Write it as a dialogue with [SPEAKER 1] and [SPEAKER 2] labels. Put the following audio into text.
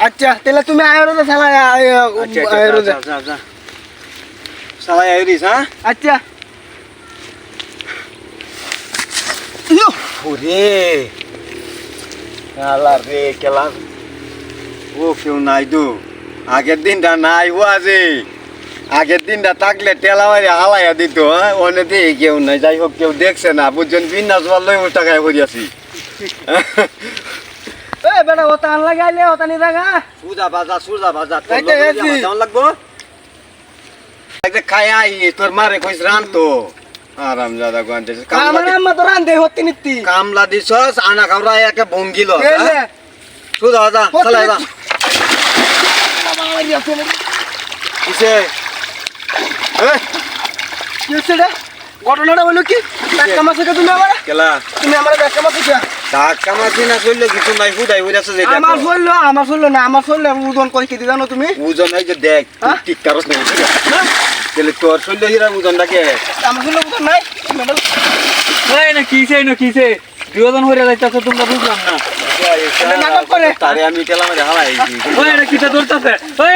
[SPEAKER 1] আচ্ছা তাহলে তুমি আয়রতে চালাই
[SPEAKER 2] চালাই আইরিস হ্যাঁ
[SPEAKER 1] আচ্ছা
[SPEAKER 2] ওরে আল্লাহ রে কেলা ও কেউ নাই তো আগের দিনটা নাই ও আছে আগের দিনটা থাকলে টেলা মারি হালাইয়া দিত হ্যাঁ অনেকে কেউ নাই যাই হোক কেউ দেখছে না বুঝছেন বিন্যাস লই ও টাকায় হয়ে আছি
[SPEAKER 1] এ বেটা ওটা আন লাগাইলে ওটা নি লাগা
[SPEAKER 2] সুজা বাজা
[SPEAKER 1] এইটা এসি।
[SPEAKER 2] কেমন লাগবো খায়া তোর মারে কইস রান তো আরাম জাদা গন্তে
[SPEAKER 1] আমার আম্মা তো রান্দে হতে নিতি
[SPEAKER 2] কামলা দিছস আনা খাওয়া একে ভঙ্গিল
[SPEAKER 1] এলে
[SPEAKER 2] সুজা বাজা চালাই যা কিসে এই
[SPEAKER 1] কিছে রে ঘটনাটা হলো কি টাকা মাসে তুমি আমার
[SPEAKER 2] কেলা
[SPEAKER 1] তুমি আমার টাকা মাসে
[SPEAKER 2] ধাক্কা মারছি না চললো কিছু নাই হুদাই হইরাছে যেটা
[SPEAKER 1] আমার চললো না আমার চললো ওজন কই কেটে জানো তুমি
[SPEAKER 2] ওজন এই যে দেখ
[SPEAKER 1] হ্যাঁ?
[SPEAKER 2] ঠিক কারস নেই তাহলে তোর চললো হিরা ওজনটা কে
[SPEAKER 1] আমার চললো ওজন নাই
[SPEAKER 3] কিসে দুজন হইরা যাইতাছ তোমরা বুঝলাম না
[SPEAKER 1] নাটক করে
[SPEAKER 2] তারে আমি টেলা মারি হালাই
[SPEAKER 3] ওই এটা কিটা ধরতাছে ওই